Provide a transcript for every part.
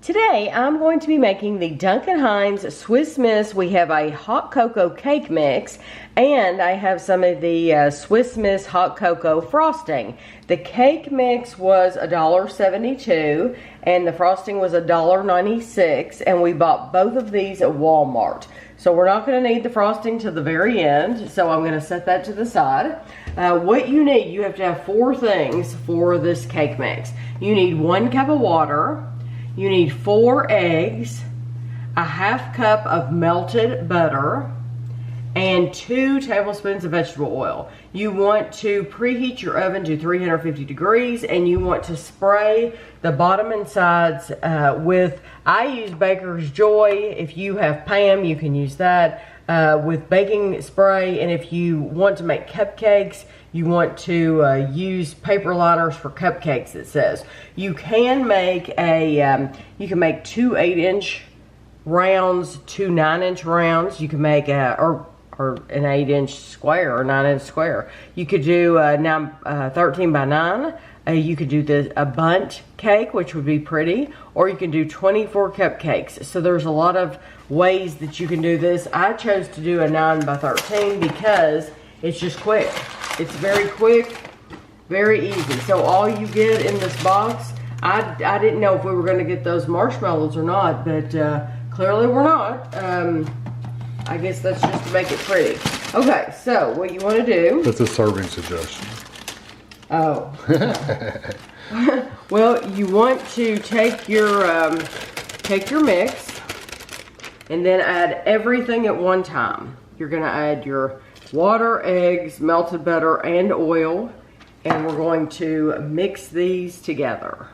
Today I'm going to be making the Duncan Hines Swiss Miss. We have a hot cocoa cake mix and I have some of the Swiss Miss hot cocoa frosting. The cake mix was $1.72 and the frosting was $1.96, and we bought both of these at Walmart. So we're not going to need the frosting to the very end, so I'm going to set that to the side. What you need, you have to have 4 things for this cake mix. You need 1 cup of water. You need 4 eggs, a ½ cup of melted butter, and 2 tablespoons of vegetable oil. You want to preheat your oven to 350 degrees, and you want to spray the bottom and sides with, I use Baker's Joy. If you have Pam, you can use that with baking spray. And if you want to make cupcakes, you want to use paper liners for cupcakes, it says. You can make a, you can make 2 8-inch rounds, 2 9-inch rounds. You can make or an 8-inch square or 9-inch square. You could do 13 by 9. You could do a bundt cake, which would be pretty, or you can do 24 cupcakes. So there's a lot of ways that you can do this. I chose to do a 9 by 13 because it's just quick. It's very quick, very easy. So all you get in this box, I didn't know if we were going to get those marshmallows or not, but clearly we're not. I guess that's just to make it pretty. Okay, so what you want to do... That's a serving suggestion. Oh. Well, you want to take your mix and then add everything at one time. You're going to add your water, eggs, melted butter, and oil, and we're going to mix these together.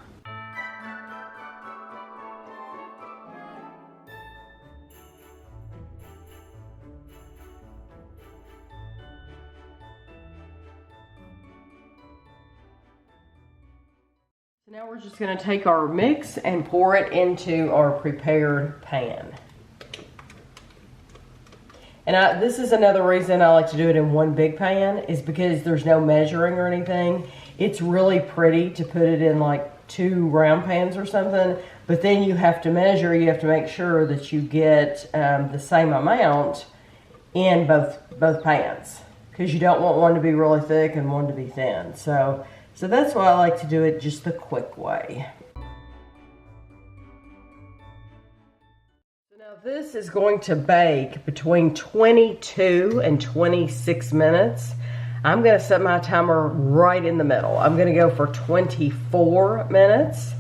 So now we're just going to take our mix and pour it into our prepared pan. And this is another reason I like to do it in one big pan, is because there's no measuring or anything. It's really pretty to put it in like 2 round pans or something, but then you have to measure. You have to make sure that you get the same amount in both pans, because you don't want one to be really thick and one to be thin. So that's why I like to do it just the quick way. This is going to bake between 22 and 26 minutes. I'm going to set my timer right in the middle. I'm going to go for 24 minutes.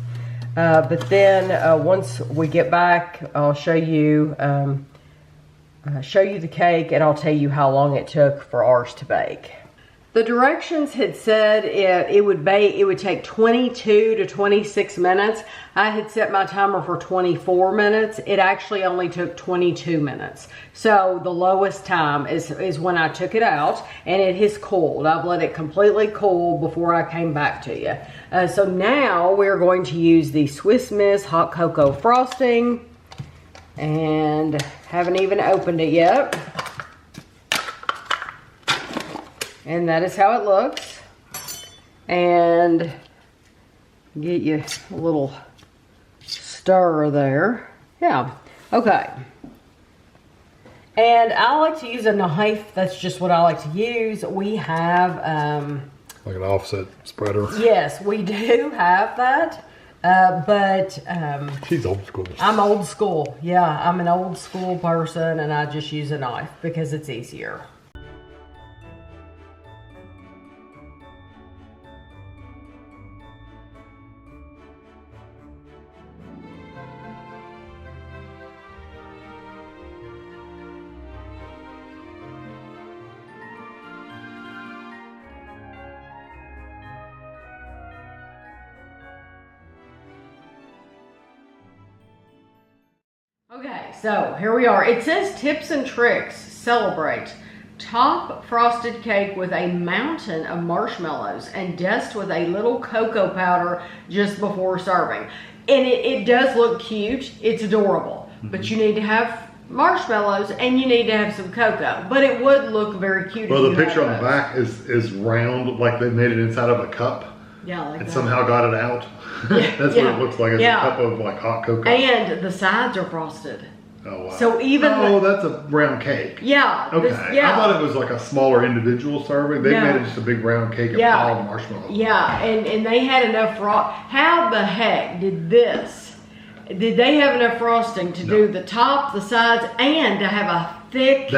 But then once we get back, I'll show you the cake, and I'll tell you how long it took for ours to bake. The directions had said it would take 22 to 26 minutes. I had set my timer for 24 minutes. It actually only took 22 minutes. So the lowest time is when I took it out, and it has cooled. I've let it completely cool before I came back to you. So now we're going to use the Swiss Miss hot cocoa frosting, and haven't even opened it yet. And that is how it looks. And get you a little stir there. Yeah, okay. And I like to use a knife. That's just what I like to use. We have... like an offset spreader. Yes, we do have that. She's old school. I'm old school. Yeah, I'm an old school person, and I just use a knife because it's easier. Okay, so here we are. It says tips and tricks. Celebrate. Top frosted cake with a mountain of marshmallows and dust with a little cocoa powder just before serving. And it does look cute. It's adorable. But you need to have marshmallows and you need to have some cocoa. But it would look very cute. Well, the picture on the back is round, like they made it inside of a cup. Yeah, like and that. somehow got it out. Yeah, That's what it looks like. It's a cup of like hot cocoa. And the sides are frosted. Oh wow. So even that's a round cake. Yeah. Okay. I thought it was like a smaller individual serving. They made it just a big round cake of piled marshmallows. Yeah, and they had enough How the heck did they have enough frosting to do the top, the sides, and to have a thick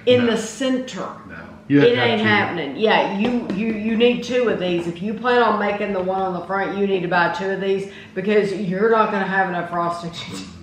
in the center? No. It ain't happening. Yeah, you need 2 of these. If you plan on making the one on the front, you need to buy 2 of these because you're not going to have enough frosting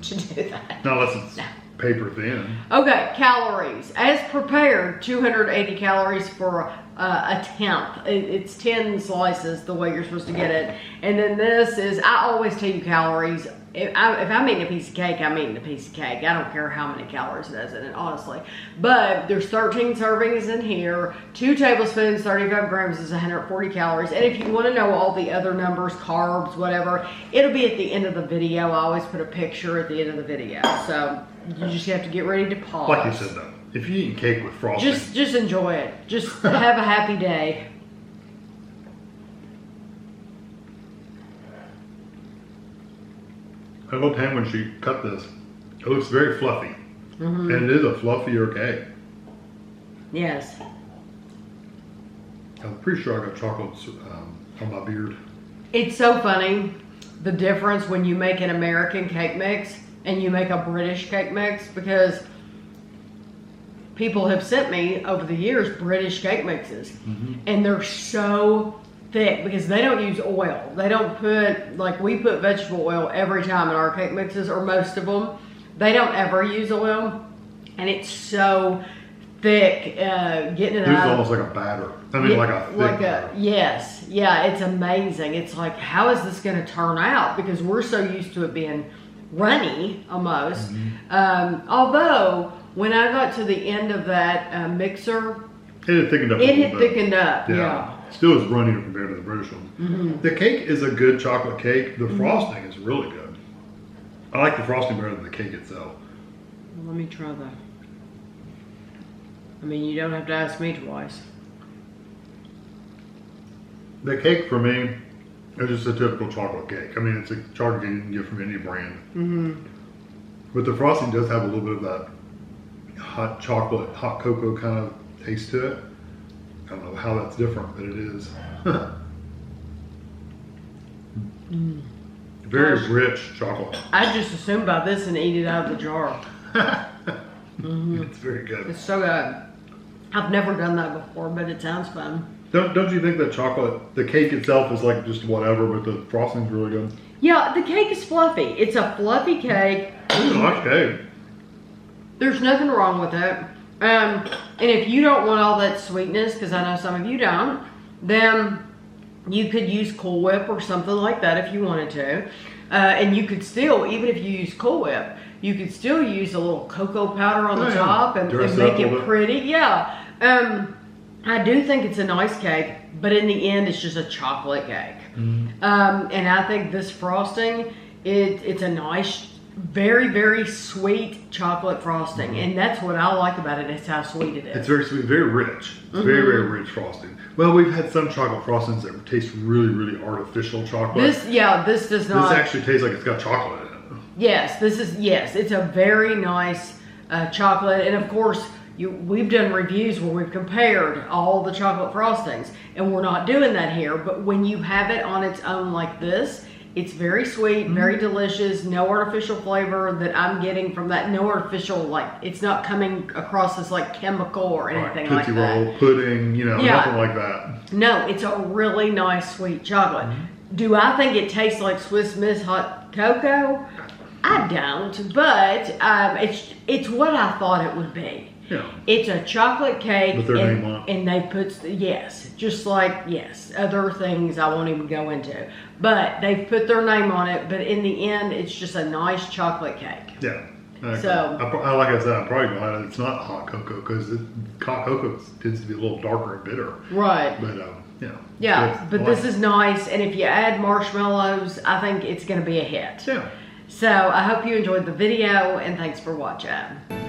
to do that. Not unless it's paper thin. Okay, calories. As prepared, 280 calories for a 10th. It's 10 slices the way you're supposed to get it. And then this is, I always tell you calories. If I'm eating a piece of cake, I'm eating a piece of cake. I don't care how many calories it has in it, honestly. But there's 13 servings in here. 2 tablespoons, 35 grams is 140 calories. And if you want to know all the other numbers, carbs, whatever, it'll be at the end of the video. I always put a picture at the end of the video. So you just have to get ready to pause. Like you said, though, if you eat cake with frosting, just enjoy it. Just have a happy day. I looked at when she cut this. It looks very fluffy, and it is a fluffier cake. Yes. I'm pretty sure I got chocolate on my beard. It's so funny the difference when you make an American cake mix and you make a British cake mix, because people have sent me over the years British cake mixes, and they're so thick because they don't use oil. They don't put, like we put vegetable oil every time in our cake mixes, or most of them. They don't ever use oil, and it's so thick getting it out. This is almost like a batter. I mean, like a thick batter. Yes. Yeah, it's amazing. It's like, how is this going to turn out? Because we're so used to it being runny almost. Although, when I got to the end of that mixer, it had thickened up a little bit. Thickened up, yeah. Still is runnier compared to the British one. The cake is a good chocolate cake. The frosting is really good. I like the frosting better than the cake itself. Let me try that. I mean, you don't have to ask me twice. The cake for me is just a typical chocolate cake. I mean, it's a chocolate cake you can get from any brand. But the frosting does have a little bit of that hot chocolate, hot cocoa kind of taste to it. I don't know how that's different, but it is. Very rich chocolate. I just assume by this and eat it out of the jar. It's very good. It's so good. I've never done that before, but it sounds fun. Don't you think that chocolate, the cake itself is like just whatever, but the frosting's really good? Yeah, the cake is fluffy. It's a fluffy cake. It's a nice cake. There's nothing wrong with it. And if you don't want all that sweetness, because I know some of you don't, then you could use Cool Whip or something like that if you wanted to. And you could still, even if you use Cool Whip, you could still use a little cocoa powder on the top and make it pretty. Yeah. I do think it's a nice cake, but in the end, it's just a chocolate cake. And I think this frosting, it's a nice, very, very sweet chocolate frosting. And that's what I like about it, is how sweet it is. It's very sweet, very rich. It's very, very rich frosting. Well, we've had some chocolate frostings that taste really, really artificial chocolate. This does not. This actually tastes like it's got chocolate in it. Yes, it's a very nice chocolate. And of course, we've done reviews where we've compared all the chocolate frostings, and we're not doing that here. But when you have it on its own like this, it's very sweet, very delicious, no artificial flavor that I'm getting from that. No artificial, like, it's not coming across as like chemical or anything like that. Tootsie Roll, pudding, nothing like that. No, it's a really nice sweet chocolate. Do I think it tastes like Swiss Miss hot cocoa? I don't, but it's what I thought it would be. Yeah. It's a chocolate cake, with their name on it. And they put, just like, other things I won't even go into. But they've put their name on it, but in the end, it's just a nice chocolate cake. Yeah. Okay. So, like I said, I'm probably glad it's not hot cocoa, because hot cocoa tends to be a little darker and bitter. Right. But, yeah, but this is nice, and if you add marshmallows, I think it's going to be a hit. Yeah. So, I hope you enjoyed the video, and thanks for watching.